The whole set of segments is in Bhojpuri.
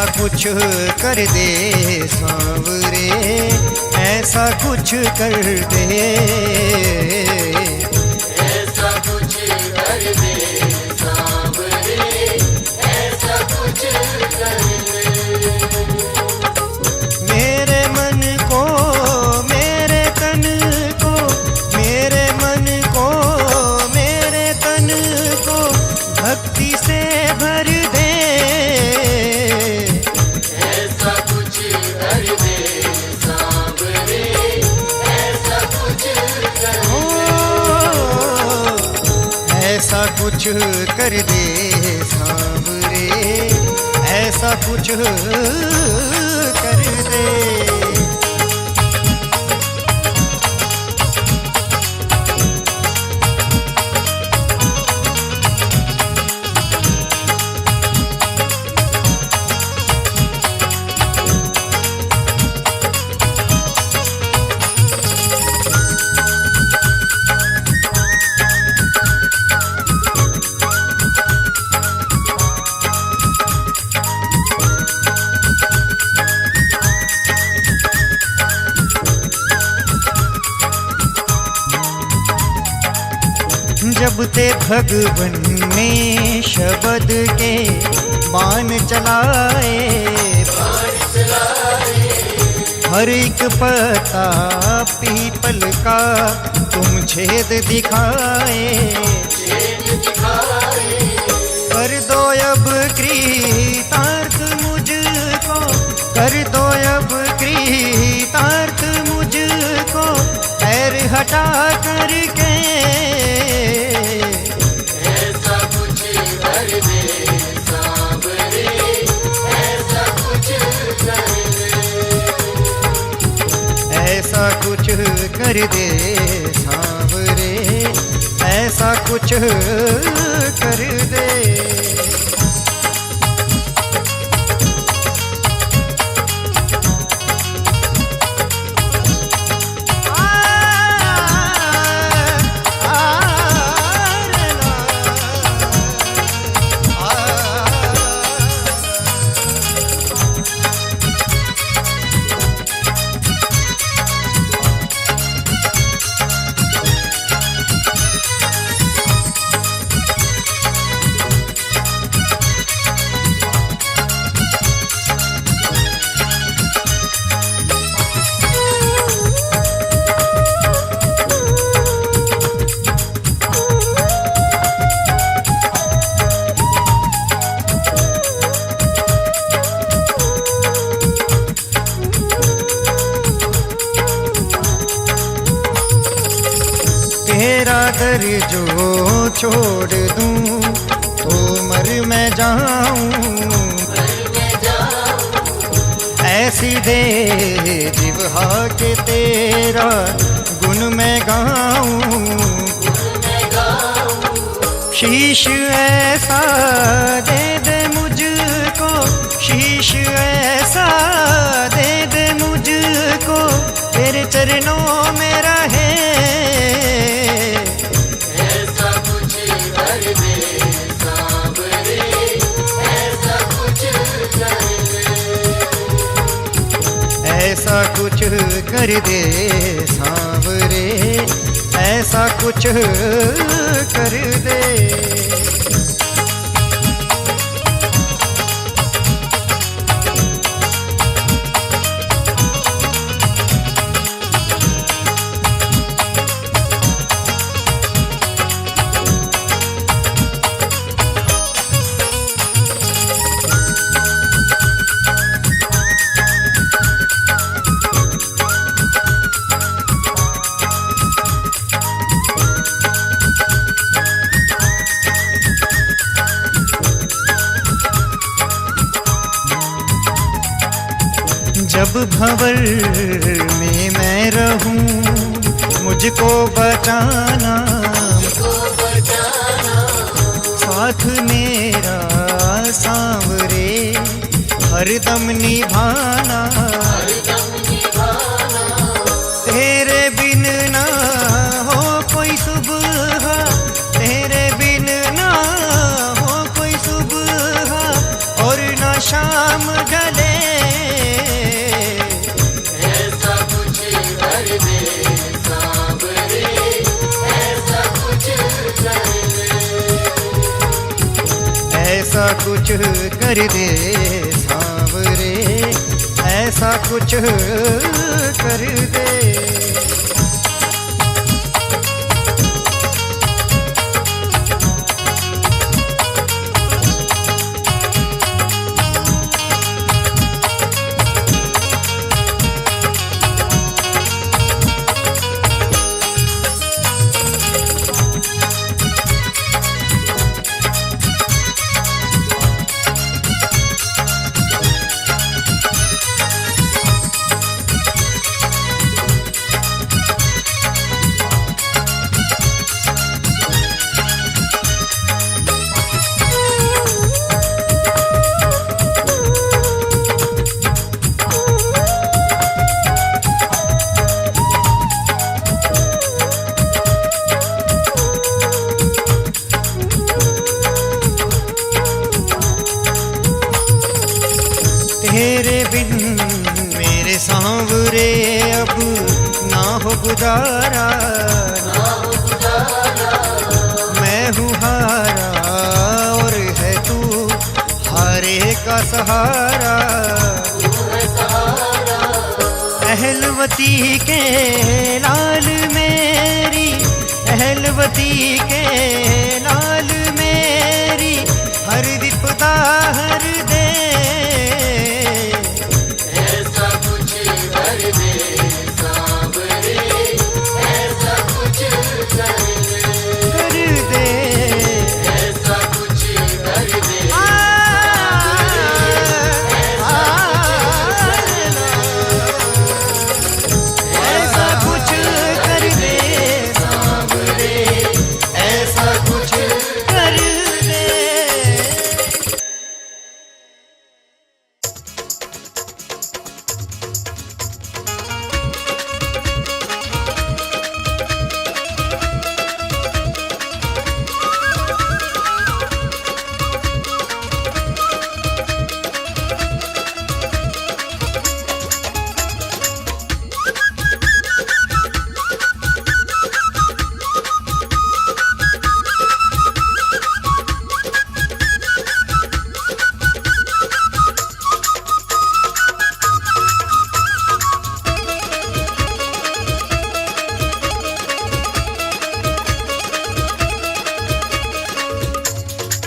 कुछ कर दे सांवरे, ऐसा कुछ कर दे, ऐसा कुछ कर दे सांवरे, ऐसा कुछ कर दे। मेरे मन को, मेरे तन को, मेरे मन को, मेरे तन को भक्ति से भर दे, ऐसा कुछ कर दे सांवरे, ऐसा कुछ कर दे। ऐसा कुछ कर दे सांवरे, ऐसा कुछ कर दे। जब ते भगवन ने शब्द के बाण चलाए, हर एक पत्ता पीपल का तुम छेद दिखाए, कर दो अब कृतार्थ मुझको, कर दो अब कृतार्थ मुझको, पैर हटा करके, ऐसा कुछ कर दे सांवरे, ऐसा कुछ कर दे। ऐसा कुछ कर दे सांवरे, ऐसा कुछ कर दे। तेरा दर जो छोड़ दूं तो मर मैं जाऊं, ऐसी दे जिह्वा के तेरा गुण मैं गाऊं, शीश ऐसा दे दे मुझको, शीश ऐसा दे दे मुझको, तेरे चरणों में रहे, ऐसा कुछ कर दे सांवरे, ऐसा कुछ कर दे। ऐसा कुछ कर दे सांवरे, ऐसा कुछ कर दे। जब भंवर में मैं रहूं मुझको बचाना, साथ मेरा सांवरे हरदम निभाना, तेरे बिन ना हो कोई सुबह, तेरे बिन ना हो कोई सुबह, और ना शाम ऐसा कुछ कर दे सांवरे, ऐसा कुछ कर दे। तेरे बिन मेरे सांवरे अब ना हो गुजारा, मैं हूँ हारा और है तू हारे का सहारा। अहलवती के लाल मेरी, अहलवती के लाल मेरी हर विपदा हर दे। ऐसा कुछ कर दे सांवरे, ऐसा कुछ कर दे, ऐसा कुछ कर दे। ऐसा कुछ कर दे सांवरे, ऐसा कुछ कर दे।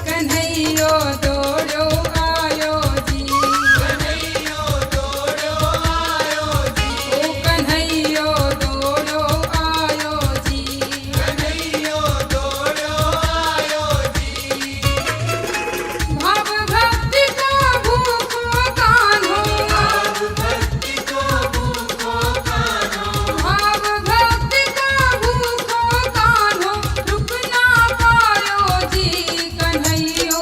कन्हैयो दौड़ो आयो जी, कन्हैयो दौड़ो आयो जी, ओ कन्हैयो दौड़ो आयो जी। कन्हैयो दौड़ो आयो जी। भाव भक्ति को भूखो कान्हो, भाव भक्ति को भूखो कान्हो, भाव भक्ति को भूखो कान्हो, रुक ना पायो जी। कन्हैयो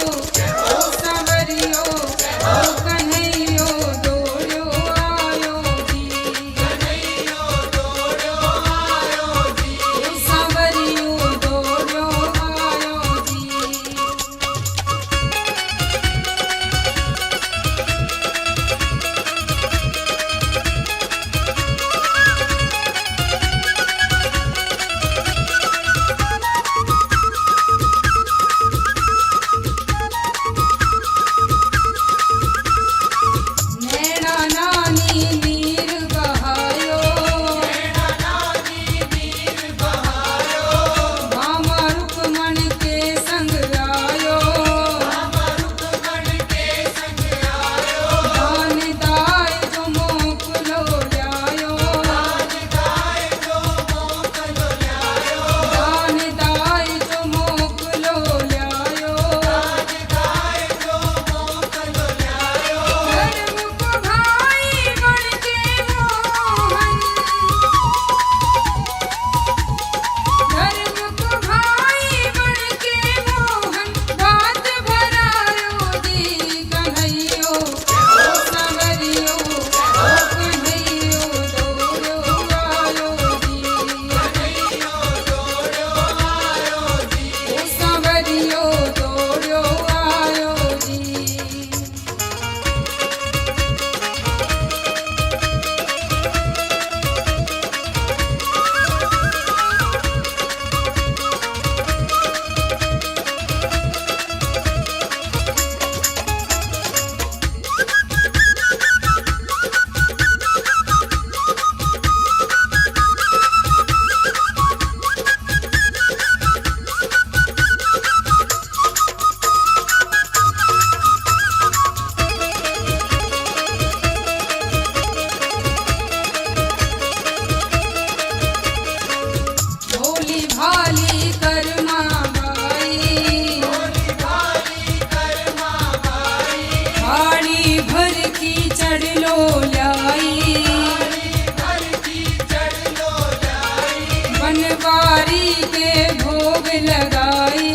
लो लाई, धरती चढ़ लो जाई, बनवारी के भोग लगाई,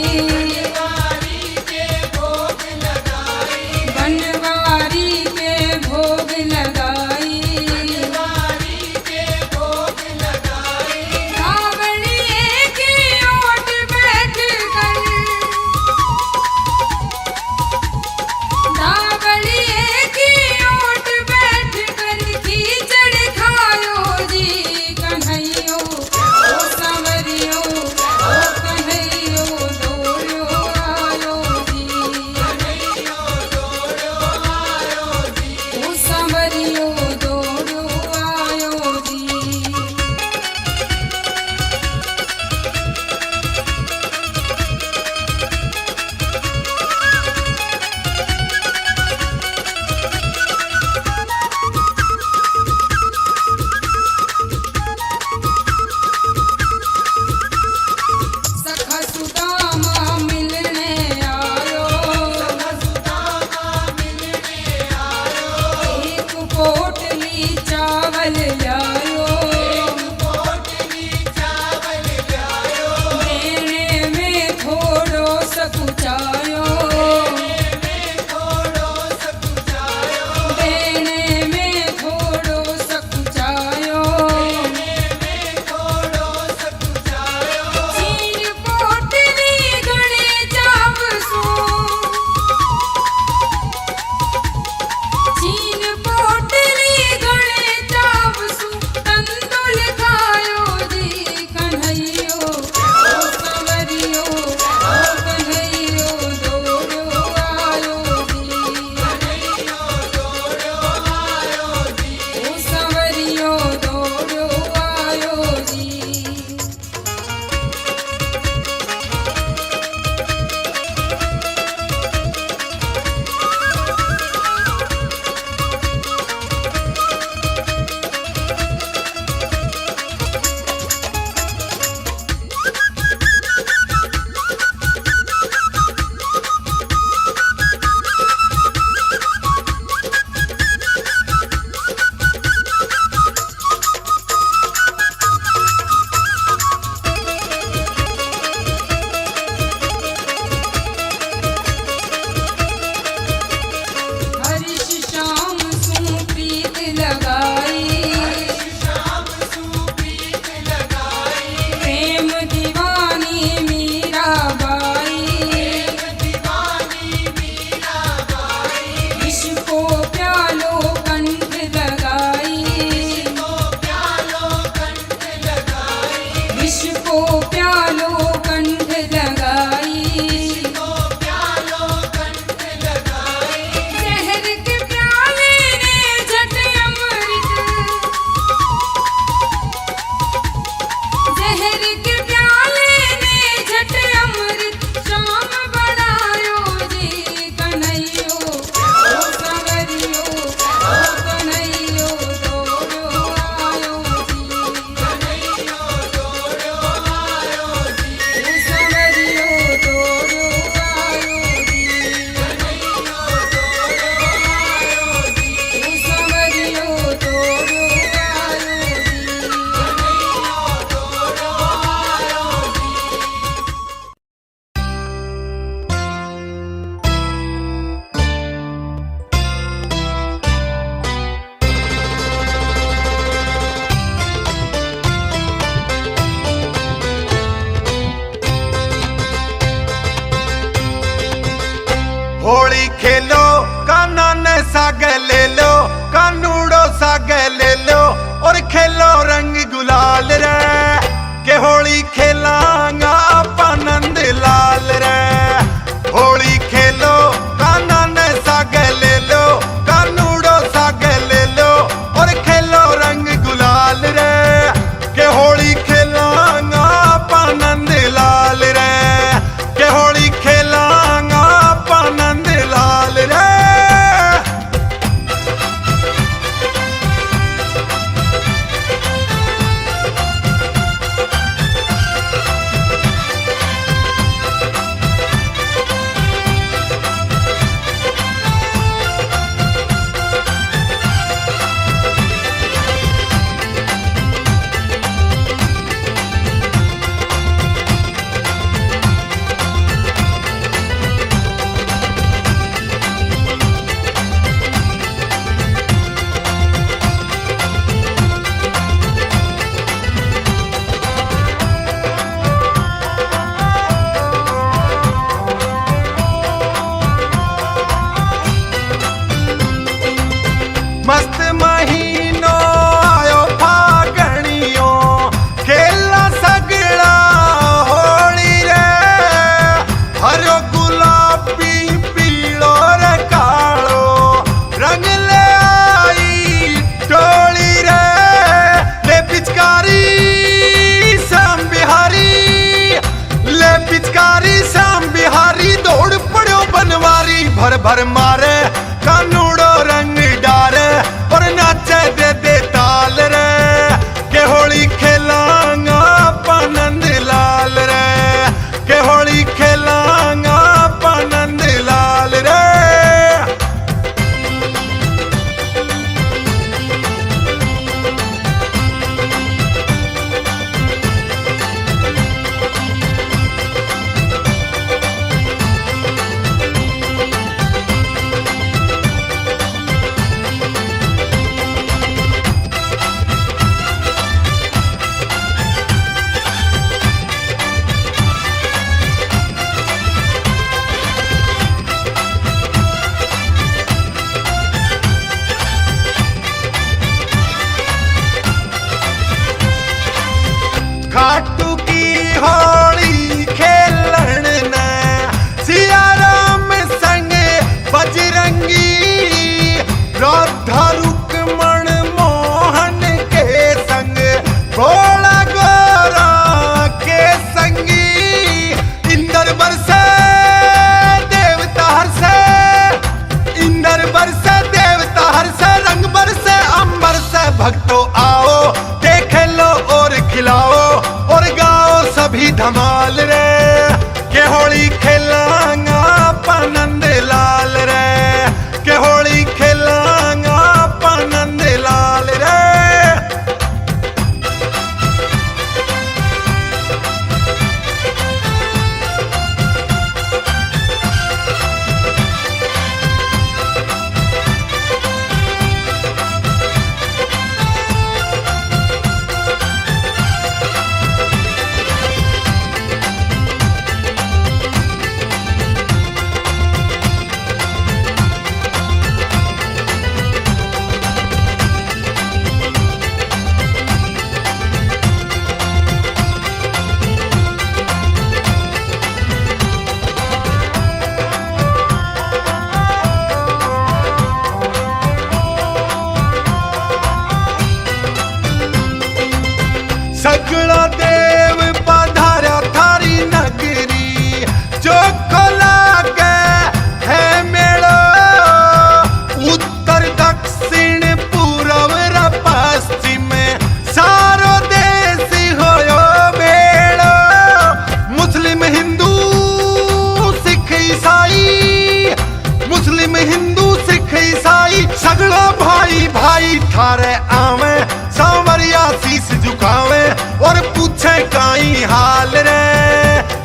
वारी के भोग लगाई, बनवारी के भोग लगाई, वारी के भोग लगाई, कावड़िए की ओट बैठ कर, कावड़िए की ओट बैठ कर खींचड़ खायो जी कन्हैयो ओ संवरियो ओ कन्हैयो दौड़ो आयो जी, कन्हैयो दौड़ो आयो जी, ओ संवरियो दौड़ो आयो जी। सखा सुदामा मिलने आयो, सुदामा मिलने आयो, एक पोटली चावल लायो, पोटली चावल लायो, देने में थोड़ो सकुचायो, में थोड़ो सकुचायो, देने में थोड़ो सकुचायो, में थोड़ो सकुचायो, चीन पोटली गणे चावसो, चीन पोटली गणे चावसु तंदुल खायो जी कन्हैयो ओ संवरियो ओ कन्हैयो दौड़ो आयो जी, कन्हैयो दौड़ो आयो जी, ओ संवरियो दौड़ो आयो जी। हर्ष शाम सु प्रीत लगाई, शाम सुप्रीत लगाई, प्रेम दीवानी मीराबाई, दीवानी मीराबाई, विष को प्यालो कंठ लगाई, को प्यालो कंठ लगाई, विष को प्यालो कंठ लगाई, को प्यालो कंठ लगाई, जहर के प्याले ने झट अमृत, जहर के प्याले ने झट अमृत शाम बनायो जी कन्हैयो ओ संवरियो ओ कन्हैयो दौड़ो आयो जी, कन्हैयो दौड़ो आयो जी, ओ संवरियो दौड़ो आयो जी, कन्हैयो दौड़ो आयो जी, ओ संवरियो दौड़ो आयो जी। कन्हैयो दौड़ो आयो जी। होली खेलो काना ने साग ले लो, कानूड़ो साग ले लो और खेलो रंग गुलाल रे, के होली खेलांगा आपा नंद लाल रे। होली खेलो काना ने साग ले लो, कानूड़ो साग ले लो और खेलो रंग गुलाल रे, के होली खेलांगा आपा नंद लाल रे, के होली खेलांगा आपा नंद लाल रे। भर भर मारे कानूड़ो रंग डारे और नाचे दे ताल रे के होली खेलांगा पानंद लाल रे के होली खेलांगा पानंद लाल रे। खाटू की होली खेलन ने सिया राम संग बजरंगी राधा रुक्मण मोहन के संग भोला गोरा के संगी इंद्र बरसे देवता हरसे इंद्र बरसे देवता हरसे रंग बरसे अंबर से भक्तों आओ देख लो और खिलाओ और गाओ सभी धमाल रे के होली खेलांगा पानंद लाल रे के होली खेलांगा पानंद लाल रे। सगड़ा देव पधारा थारी नगरी जो खोला के है मेड़ो उत्तर दक्षिण पूर्व र पश्चिम सारो देश होयो बेड़ो मुस्लिम हिंदू सिख ईसाई मुस्लिम हिंदू सिख ईसाई सगड़ा भाई भाई थारे आवे सांवरिया शीस झुकावे और पूछे काई हाल रे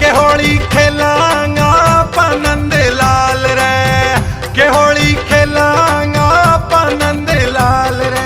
के होली खेलांगा पानंद लाल रे के होली खेलांगा पानंद लाल रे।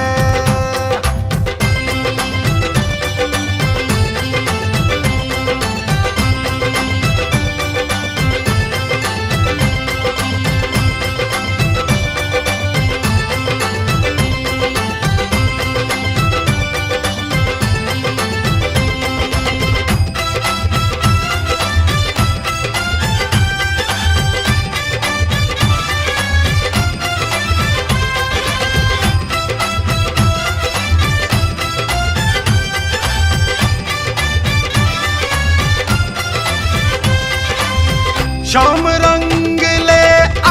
श्याम रंग ले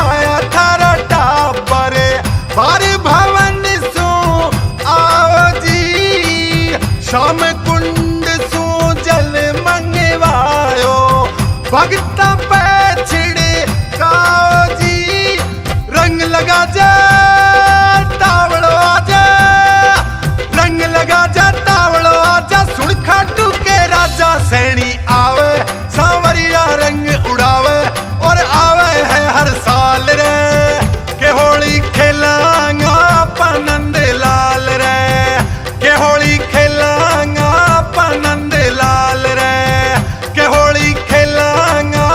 आया थारा टापर बार भवन सो आओ जी श्याम कुंड सो जल मंगवायो भगत पे छिड़े काओ जी रंग लगा जा तावड़ो आजा रंग लगा जा तावड़ो आजा सुन खाटू के राजा सैनी आवे सांवरिया रंग उड़ावे और आवे है हर साल रे के होली खेलांगा पानंद लाल रे के होली खेलांगा पानंद लाल रे के होली खेलांगा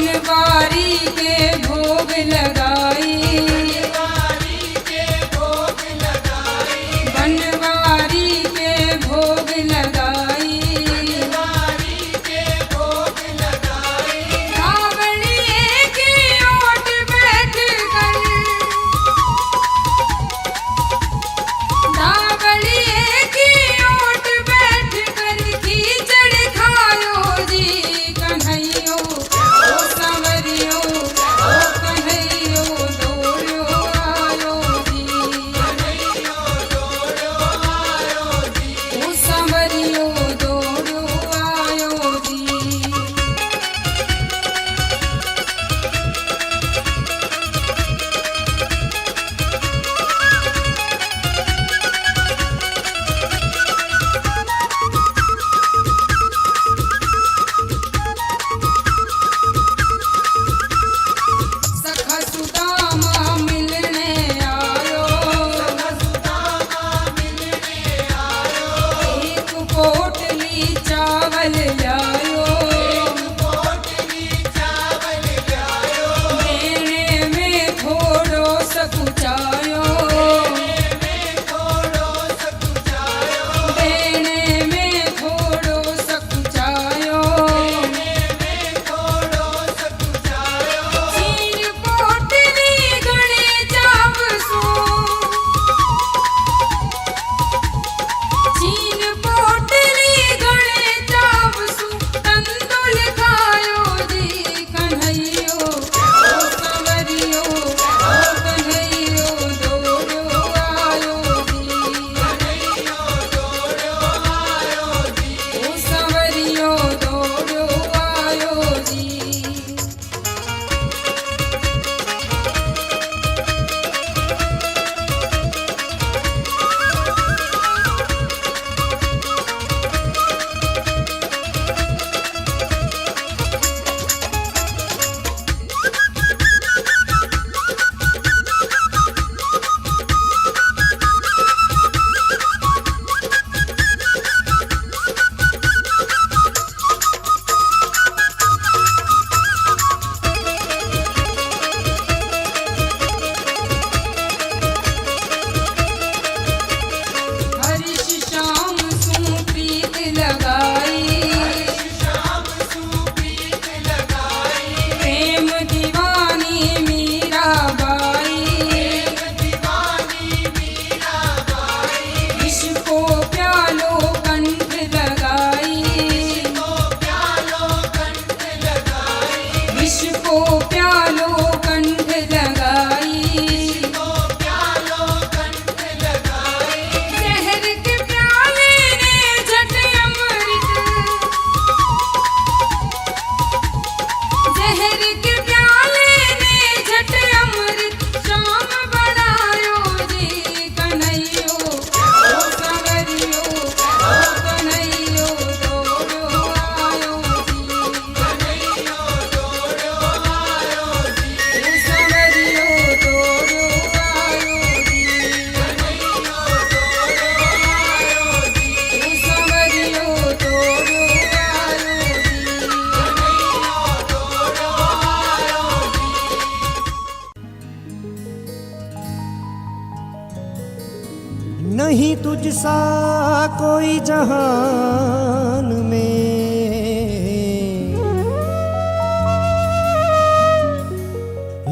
बनवारी के भोग लगाई, बनवारी के भोग लगाई, रावणिये की ओट बैठ कर, रावणिये की ओट बैठ कर खीचड़ खायो जी कन्हैयो ओ संवरियो ओ कन्हैयो दौड़ो आयो जी, ओ संवरियो दौड़ो आयो जी। सखा सुदामा मिलने आयो, एक पोटली चावल लायो, मेणे में थोड़ो सकुचायो, मेणे में थोड़ो सकुचायो, चीन पोटली गणे चावसो, चीन पोटली गणे चावसो, तंदुल खायो जी कन्हैयो ओ संवरियो ओ कन्हैयो दौड़ो आयो जी, ओ संवरियो दौड़ो आयो जी। हरीश श्याम सू प्रीत लगाई, प्रेम दीवानी मीराबाई, विष को प्यालो कंठ लगाई, विष को प्यालो कंठ लगाई, जहर के प्याले ने झट अमृत, जहर के प्याले ने झट अमृत शाम बनायो जी कन्हैयो ओ संवरियो ओ कन्हैयो दौड़ो आयो जी, ओ संवरियो दौड़ो आयो जी, ओ संवरियो दौड़ो आयो जी। नहीं तुझसा कोई जहान में,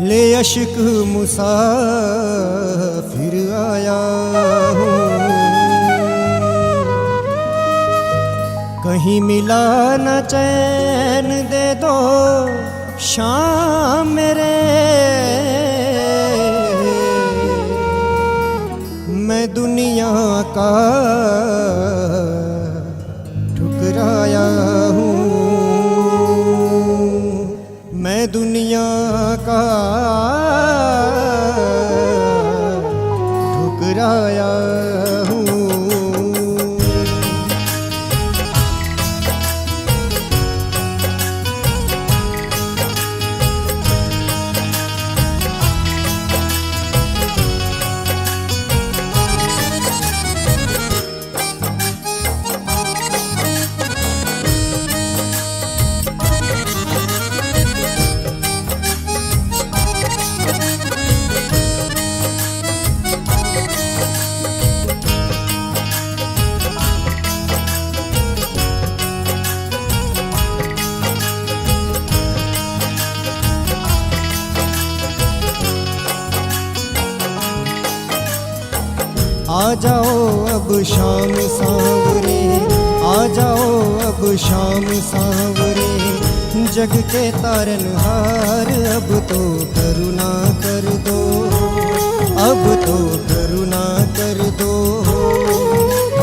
ले अश्क मुसाफिर आया हूँ, कहीं मिला न चैन दे दो शाम मेरे, मैं दुनिया का ठुकराया हूँ, मैं दुनिया का ठुकराया हूँ। जाओ अब शाम सांवरे, आ जाओ अब शाम सांवरे, जग के तारनहार अब तो करुणा कर दो, अब तो करुणा कर दो,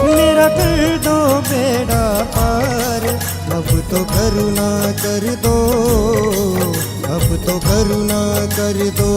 मेरा कर दो बेड़ा पार, अब तो करुणा कर दो, अब तो करुणा कर दो।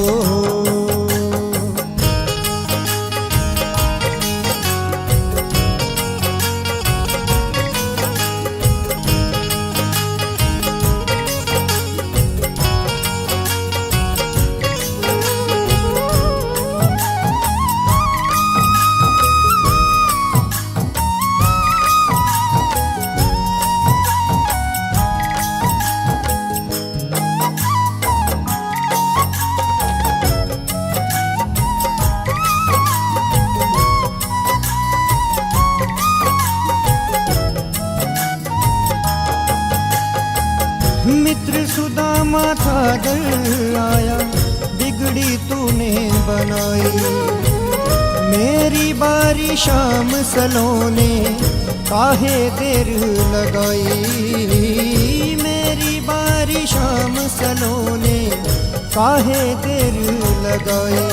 मित्र सुदामा था दर आया, बिगड़ी तूने बनाई, मेरी बारी शाम सलोने काहे देर लगाई, मेरी बारी शाम सलोने काहे देर लगाई,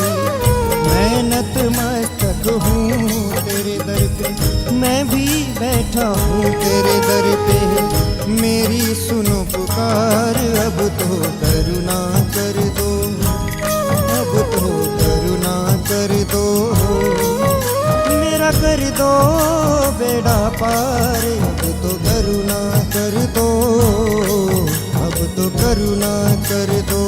मैं नतमस्तक हूँ तेरे दर पे, मैं भी बैठा हूँ तेरे दर पे, मेरी सुनो पुकार, अब तो करुणा कर दो, अब तो करुणा कर दो, मेरा कर दो बेड़ा पार, अब तो करुणा कर दो, अब तो करुणा कर दो।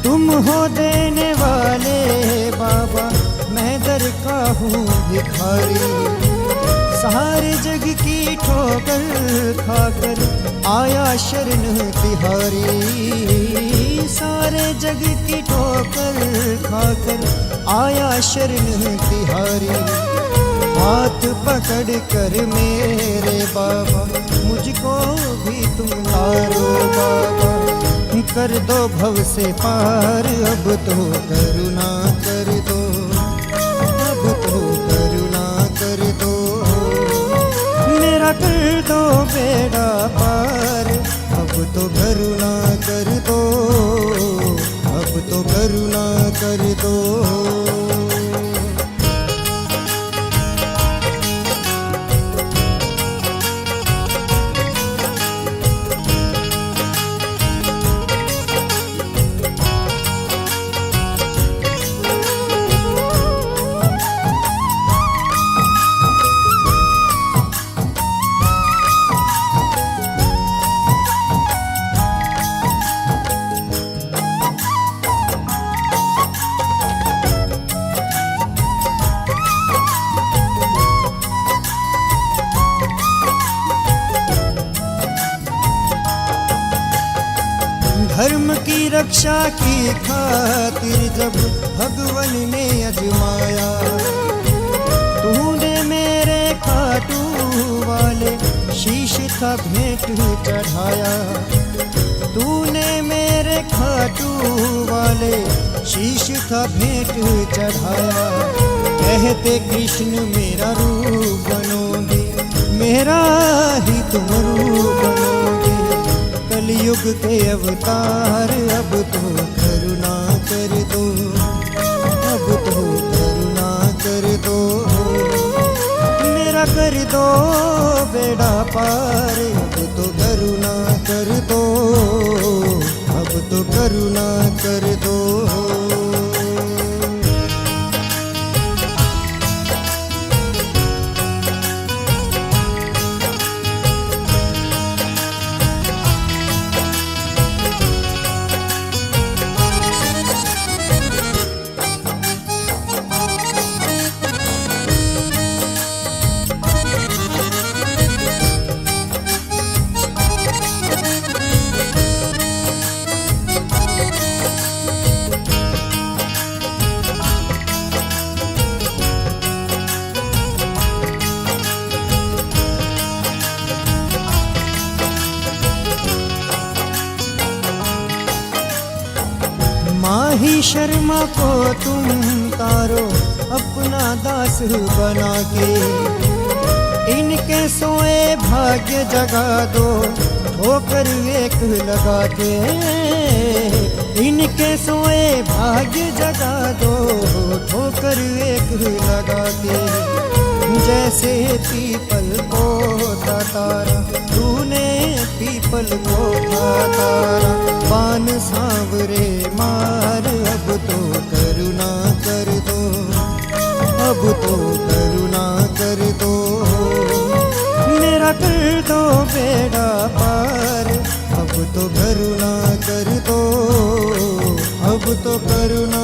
तुम हो देने वाले बाबा, मैं दर का हूँ भिखारी, सारे जग की ठोकर खाकर आया शरण तिहारी, सारे जग की ठोकर खाकर आया शरण तिहारी, हाथ पकड़ कर मेरे बाबा मुझको भी तुम तारो बाबा, कर दो भव से पार, अब तो करुणा कर दो, अब तो करुणा कर दो, मेरा कर दो बेड़ा पार, अब तो करुणा कर दो, अब तो करुणा कर दो। धर्म की रक्षा की खातिर जब भगवन ने अजमाया, तूने मेरे खाटू वाले शीश था भेंट चढ़ाया, तूने मेरे खाटू वाले शीश था भेंट चढ़ाया, कहते कृष्ण मेरा रूप बनोगे, मेरा ही तुम रूप बनोगे, कलयुग के अवतार, अब तो करुणा कर दो, अब तो करुणा कर दो, मेरा कर दो बेड़ा पार, अब तो करुणा कर दो, अब तो करुणा कर दो। माही शर्मा को तुम तारो अपना दास बना के, इनके सोए भाग्य जगा दो ठोकर एक लगा के, इनके सोए भाग्य जगा दो ठोकर एक लगा के। जैसे पीपल को था तारा तूने पीपल को था तारा, पान सांवरे मार अब तो करुणा कर दो, अब तो करुणा कर दो, मेरा कर दो बेड़ा पार, अब तो करुणा कर दो, अब तो करुणा